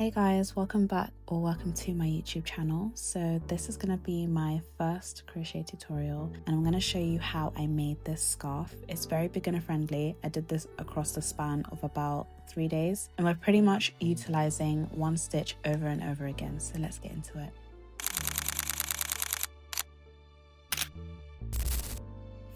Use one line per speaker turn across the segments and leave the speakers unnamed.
Hey guys, welcome back or welcome to my YouTube channel. So this is going to be my first crochet tutorial and I'm going to show you how I made this scarf. It's very beginner friendly. I did this across the span of about 3 days and we're pretty much utilizing one stitch over and over again. So let's get into it.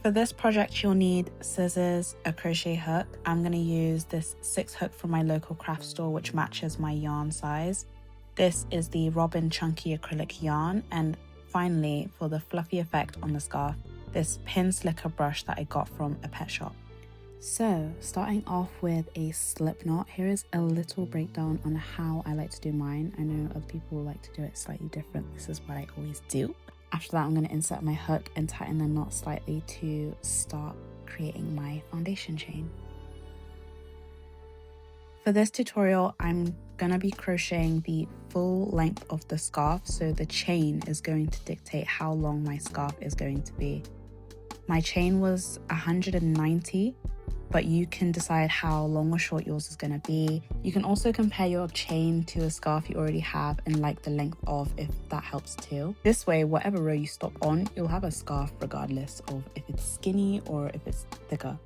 For this project, you'll need scissors, a crochet hook. I'm going to use this 6 hook from my local craft store, which matches my yarn size. This is the Robin Chunky acrylic yarn. And finally, for the fluffy effect on the scarf, this pin slicker brush that I got from a pet shop. So starting off with a slip knot, here is a little breakdown on how I like to do mine. I know other people like to do it slightly different. This is what I always do. After that, I'm going to insert my hook and tighten the knot slightly to start creating my foundation chain. For this tutorial, I'm going to be crocheting the full length of the scarf, so the chain is going to dictate how long my scarf is going to be. My chain was 190, but you can decide how long or short yours is going to be. You can also compare your chain to a scarf you already have and like the length of, if that helps too. This way, whatever row you stop on, you'll have a scarf regardless of if it's skinny or if it's thicker.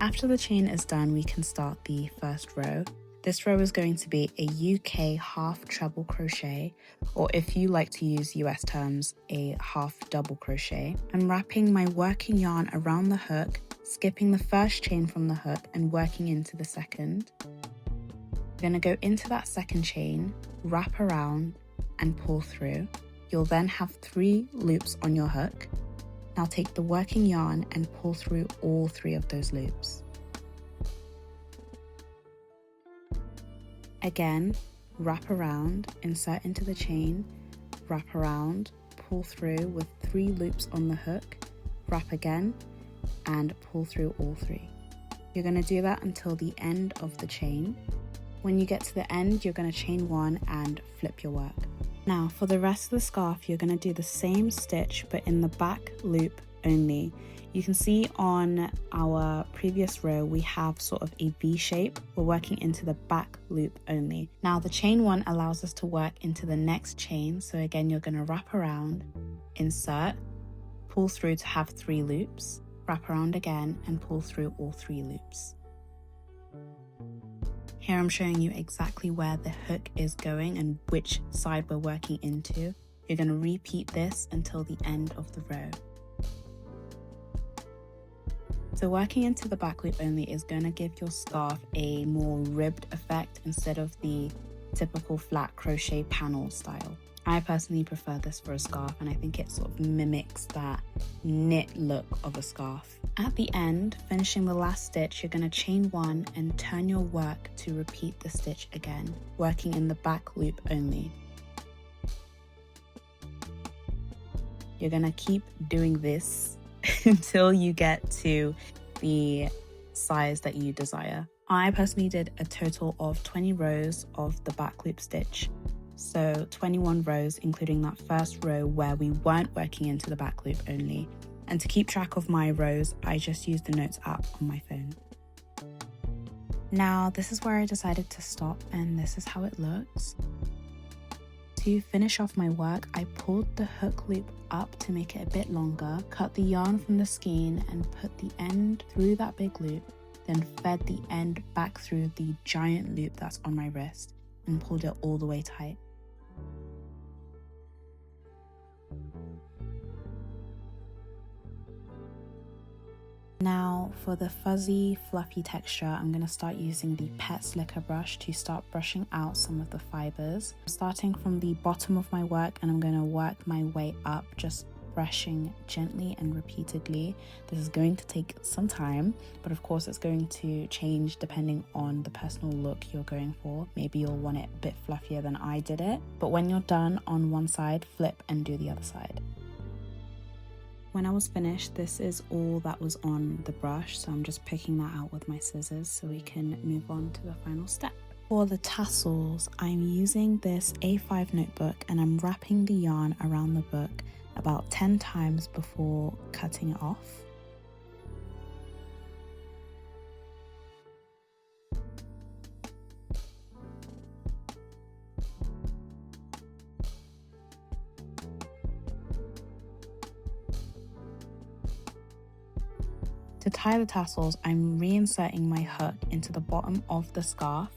After the chain is done, we can start the first row. This row is going to be a UK half treble crochet, or if you like to use US terms, a half double crochet. I'm wrapping my working yarn around the hook, skipping the first chain from the hook and working into the second. You're going to go into that second chain, wrap around and pull through. You'll then have 3 loops on your hook. Now take the working yarn and pull through all 3 of those loops. Again, wrap around, insert into the chain, wrap around, pull through with 3 loops on the hook, wrap again, and pull through all 3. You're going to do that until the end of the chain. When you get to the end, you're going to chain 1 and flip your work. Now for the rest of the scarf, you're going to do the same stitch but in the back loop only. You can see on our previous row we have sort of a V shape. We're working into the back loop only. Now the chain 1 allows us to work into the next chain. So again, you're going to wrap around, insert, pull through to have 3 loops, wrap around again and pull through all 3 loops. Here I'm showing you exactly where the hook is going and which side we're working into. You're going to repeat this until the end of the row. So working into the back loop only is going to give your scarf a more ribbed effect instead of the typical flat crochet panel style. I personally prefer this for a scarf and I think it sort of mimics that knit look of a scarf. At the end, finishing the last stitch, you're going to chain 1 and turn your work to repeat the stitch again, working in the back loop only. You're going to keep doing this until you get to the size that you desire. I personally did a total of 20 rows of the back loop stitch. So 21 rows, including that first row where we weren't working into the back loop only. And to keep track of my rows, I just used the notes app on my phone. Now, this is where I decided to stop and this is how it looks. To finish off my work, I pulled the hook loop up to make it a bit longer, cut the yarn from the skein and put the end through that big loop, then fed the end back through the giant loop that's on my wrist and pulled it all the way tight. Now for the fuzzy, fluffy texture, I'm going to start using the pet slicker brush to start brushing out some of the fibers. I'm starting from the bottom of my work and I'm going to work my way up, just brushing gently and repeatedly. This is going to take some time, but of course it's going to change depending on the personal look you're going for. Maybe you'll want it a bit fluffier than I did it, but when you're done on one side, flip and do the other side. When I was finished, this is all that was on the brush, so I'm just picking that out with my scissors so we can move on to the final step. For the tassels, I'm using this A5 notebook and I'm wrapping the yarn around the book about 10 times before cutting it off. To tie the tassels, I'm reinserting my hook into the bottom of the scarf,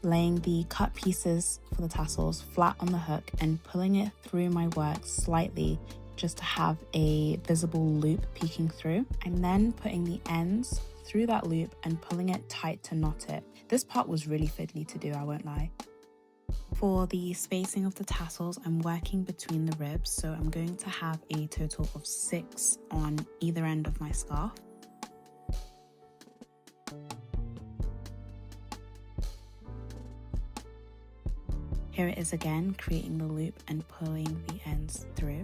laying the cut pieces for the tassels flat on the hook and pulling it through my work slightly just to have a visible loop peeking through. I'm then putting the ends through that loop and pulling it tight to knot it. This part was really fiddly to do, I won't lie. For the spacing of the tassels, I'm working between the ribs, so I'm going to have a total of 6 on either end of my scarf. Here it is again, creating the loop and pulling the ends through.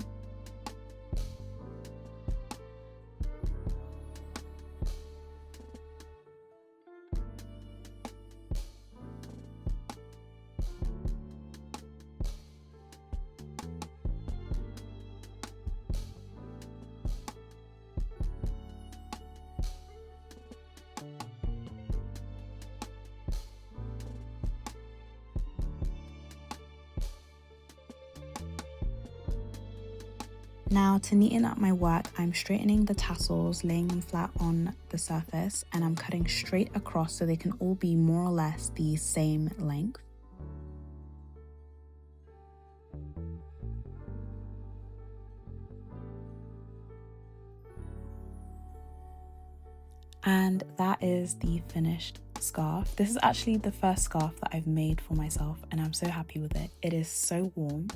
Now to neaten up my work, I'm straightening the tassels, laying them flat on the surface, and I'm cutting straight across so they can all be more or less the same length. And that is the finished scarf. This is actually the first scarf that I've made for myself, and I'm so happy with it. It is so warm.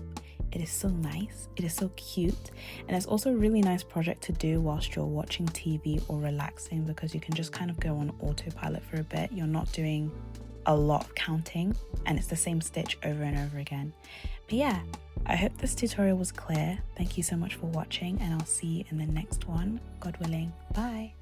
It is so nice, it is so cute, and it's also a really nice project to do whilst you're watching TV or relaxing, because you can just kind of go on autopilot for a bit. You're not doing a lot of counting and it's the same stitch over and over again. But yeah, I hope this tutorial was clear. Thank you so much for watching, and I'll see you in the next one, God willing. Bye.